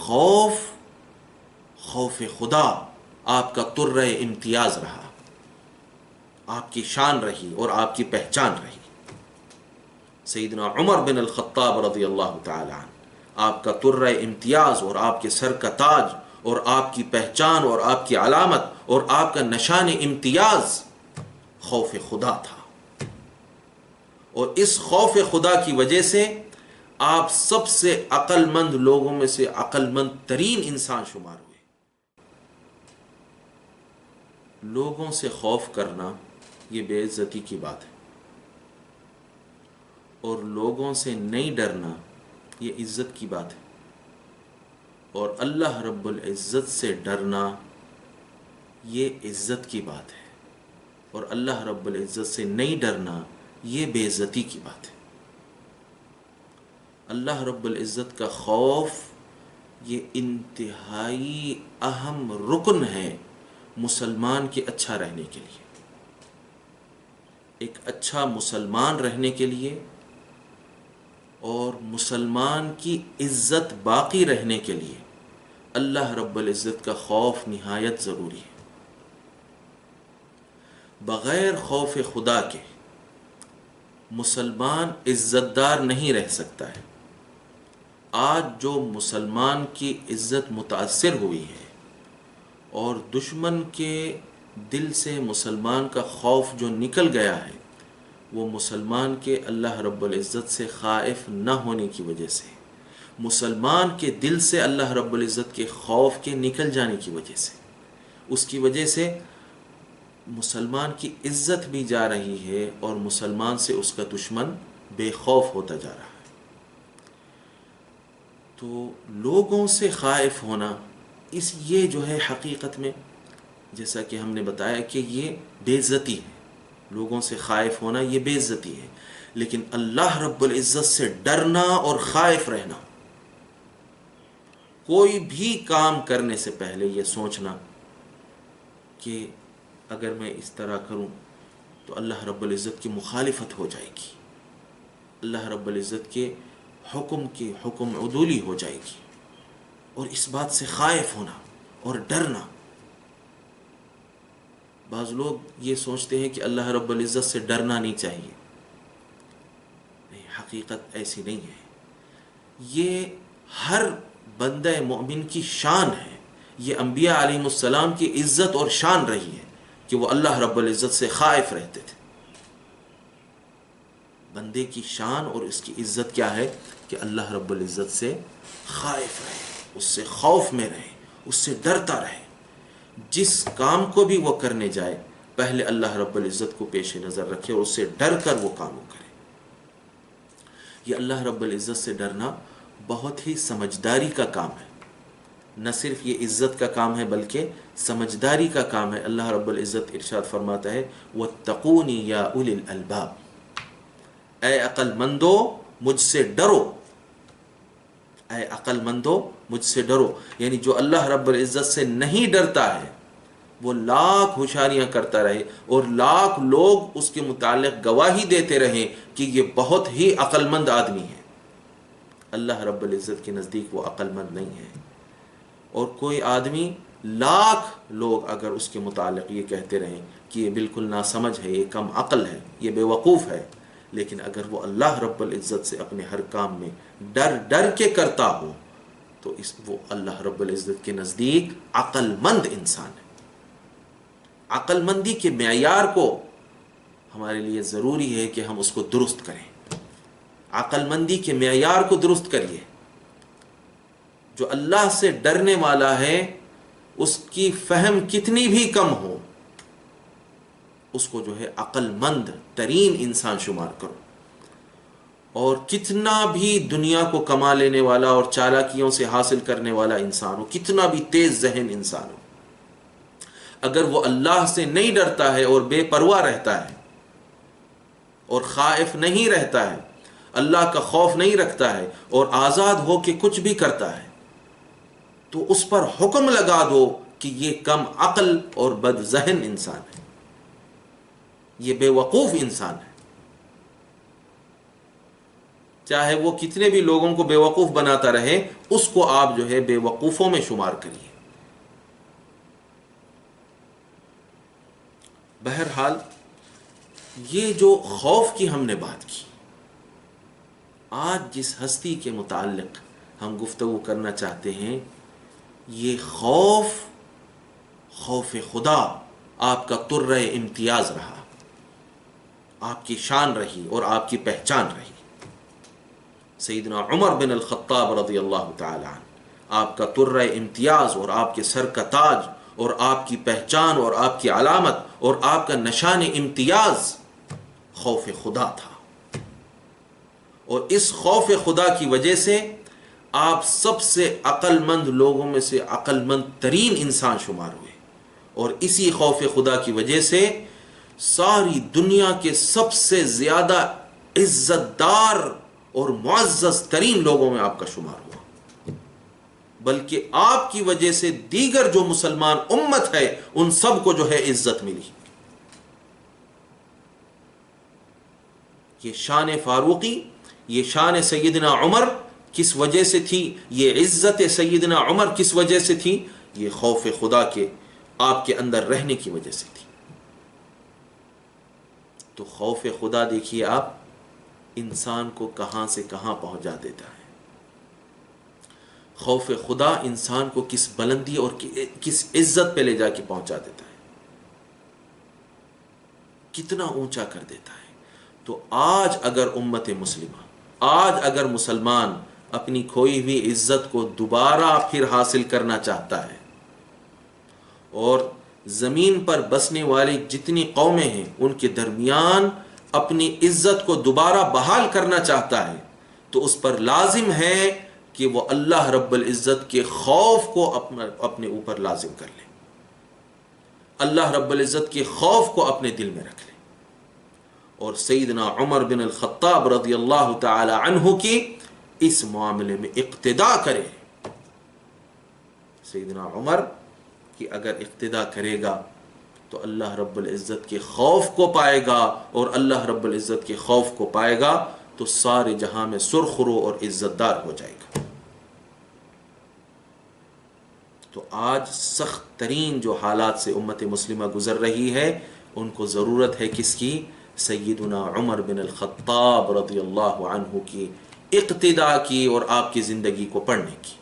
خوف خدا آپ کا طرہ امتیاز رہا، آپ کی شان رہی اور آپ کی پہچان رہی۔ سیدنا عمر بن الخطاب رضی اللہ تعالی عنہ، آپ کا طرہ امتیاز اور آپ کے سر کا تاج اور آپ کی پہچان اور آپ کی علامت اور آپ کا نشان امتیاز خوف خدا تھا، اور اس خوف خدا کی وجہ سے آپ سب سے عقل مند لوگوں میں سے عقل مند ترین انسان شمار ہوئے۔ لوگوں سے خوف کرنا یہ بے عزتی کی بات ہے، اور لوگوں سے نہیں ڈرنا یہ عزت کی بات ہے، اور اللہ رب العزت سے ڈرنا یہ عزت کی بات ہے، اور اللہ رب العزت سے نہیں ڈرنا یہ بے عزتی کی بات ہے۔ اللہ رب العزت کا خوف یہ انتہائی اہم رکن ہے مسلمان کے اچھا رہنے کے لیے۔ ایک اچھا مسلمان رہنے کے لیے اور مسلمان کی عزت باقی رہنے کے لیے اللہ رب العزت کا خوف نہایت ضروری ہے۔ بغیر خوف خدا کے مسلمان عزت دار نہیں رہ سکتا ہے۔ آج جو مسلمان کی عزت متاثر ہوئی ہے اور دشمن کے دل سے مسلمان کا خوف جو نکل گیا ہے، وہ مسلمان کے اللہ رب العزت سے خائف نہ ہونے کی وجہ سے، مسلمان کے دل سے اللہ رب العزت کے خوف کے نکل جانے کی وجہ سے، اس کی وجہ سے مسلمان کی عزت بھی جا رہی ہے اور مسلمان سے اس کا دشمن بے خوف ہوتا جا رہا ہے۔ تو لوگوں سے خائف ہونا یہ جو ہے حقیقت میں، جیسا کہ ہم نے بتایا کہ یہ بے عزتی ہے، لوگوں سے خائف ہونا یہ بے عزتی ہے، لیکن اللہ رب العزت سے ڈرنا اور خائف رہنا، کوئی بھی کام کرنے سے پہلے یہ سوچنا کہ اگر میں اس طرح کروں تو اللہ رب العزت کی مخالفت ہو جائے گی، اللہ رب العزت کے حکم عدولی ہو جائے گی، اور اس بات سے خائف ہونا اور ڈرنا۔ بعض لوگ یہ سوچتے ہیں کہ اللہ رب العزت سے ڈرنا نہیں چاہیے، نہیں، حقیقت ایسی نہیں ہے۔ یہ ہر بندہ مومن کی شان ہے، یہ انبیاء علیہ السلام کی عزت اور شان رہی ہے کہ وہ اللہ رب العزت سے خائف رہتے تھے۔ بندے کی شان اور اس کی عزت کیا ہے کہ اللہ رب العزت سے خائف رہے، اس سے خوف میں رہے، اس سے ڈرتا رہے، جس کام کو بھی وہ کرنے جائے پہلے اللہ رب العزت کو پیش نظر رکھے اور اس سے ڈر کر وہ کام کرے۔ یہ اللہ رب العزت سے ڈرنا بہت ہی سمجھداری کا کام ہے، نہ صرف یہ عزت کا کام ہے بلکہ سمجھداری کا کام ہے۔ اللہ رب العزت ارشاد فرماتا ہے وَاتَّقُونِ يَا أُولِي الْأَلْبَابِ، اے عقل مندو مجھ سے ڈرو، اے عقل مندو مجھ سے ڈرو۔ یعنی جو اللہ رب العزت سے نہیں ڈرتا ہے وہ لاکھ ہوشیاریاں کرتا رہے اور لاکھ لوگ اس کے متعلق گواہی دیتے رہیں کہ یہ بہت ہی عقل مند آدمی ہے، اللہ رب العزت کے نزدیک وہ عقل مند نہیں ہے۔ اور کوئی آدمی لاکھ لوگ اگر اس کے متعلق یہ کہتے رہیں کہ یہ بالکل ناسمجھ ہے، یہ کم عقل ہے، یہ بے وقوف ہے، لیکن اگر وہ اللہ رب العزت سے اپنے ہر کام میں ڈر کے کرتا ہو تو وہ اللہ رب العزت کے نزدیک عقل مند انسان ہے۔ عقل مندی کے معیار کو ہمارے لیے ضروری ہے کہ ہم اس کو درست کریں، عقل مندی کے معیار کو درست کریے۔ جو اللہ سے ڈرنے والا ہے اس کی فہم کتنی بھی کم ہو، اس کو جو ہے عقل مند ترین انسان شمار کرو، اور کتنا بھی دنیا کو کما لینے والا اور چالاکیوں سے حاصل کرنے والا انسان ہو، کتنا بھی تیز ذہن انسان ہو، اگر وہ اللہ سے نہیں ڈرتا ہے اور بے پرواہ رہتا ہے اور خائف نہیں رہتا ہے، اللہ کا خوف نہیں رکھتا ہے اور آزاد ہو کے کچھ بھی کرتا ہے، تو اس پر حکم لگا دو کہ یہ کم عقل اور بد ذہن انسان ہے، یہ بے وقوف انسان ہے۔ چاہے وہ کتنے بھی لوگوں کو بیوقوف بناتا رہے، اس کو آپ جو ہے بے وقوفوں میں شمار کریے۔ بہرحال یہ جو خوف کی ہم نے بات کی، آج جس ہستی کے متعلق ہم گفتگو کرنا چاہتے ہیں، یہ خوف خدا آپ کا طرہ امتیاز رہا، آپ کی شان رہی اور آپ کی پہچان رہی۔ سیدنا عمر بن الخطاب رضی اللہ تعالی عنہ، آپ کا طرہ امتیاز اور آپ کے سر کا تاج اور آپ کی پہچان اور آپ کی علامت اور آپ کا نشان امتیاز خوف خدا تھا، اور اس خوف خدا کی وجہ سے آپ سب سے عقل مند لوگوں میں سے عقل مند ترین انسان شمار ہوئے، اور اسی خوف خدا کی وجہ سے ساری دنیا کے سب سے زیادہ عزت دار اور معزز ترین لوگوں میں آپ کا شمار ہوا، بلکہ آپ کی وجہ سے دیگر جو مسلمان امت ہے ان سب کو جو ہے عزت ملی۔ یہ شان فاروقی، یہ شان سیدنا عمر کس وجہ سے تھی؟ یہ عزت سیدنا عمر کس وجہ سے تھی؟ یہ خوف خدا کے آپ کے اندر رہنے کی وجہ سے تھی۔ تو خوف خدا دیکھیے آپ انسان کو کہاں سے کہاں پہنچا دیتا ہے۔ خوف خدا انسان کو کس بلندی اور کس عزت پہ لے جا کے پہنچا دیتا ہے، کتنا اونچا کر دیتا ہے۔ تو آج اگر امت مسلمہ، آج اگر مسلمان اپنی کھوئی ہوئی عزت کو دوبارہ پھر حاصل کرنا چاہتا ہے، اور زمین پر بسنے والی جتنی قومیں ہیں ان کے درمیان اپنی عزت کو دوبارہ بحال کرنا چاہتا ہے، تو اس پر لازم ہے کہ وہ اللہ رب العزت کے خوف کو اپنے اوپر لازم کر لے، اللہ رب العزت کے خوف کو اپنے دل میں رکھ لے، اور سیدنا عمر بن الخطاب رضی اللہ تعالی عنہ کی اس معاملے میں اقتداء کرے۔ سیدنا عمر کی اگر اقتداء کرے گا تو اللہ رب العزت کے خوف کو پائے گا، اور اللہ رب العزت کے خوف کو پائے گا تو سارے جہاں میں سرخ رو اور عزت دار ہو جائے گا۔ تو آج سخت ترین جو حالات سے امت مسلمہ گزر رہی ہے، ان کو ضرورت ہے کس کی؟ سیدنا عمر بن الخطاب رضی اللہ عنہ کی اقتداء کی اور آپ کی زندگی کو پڑھنے کی۔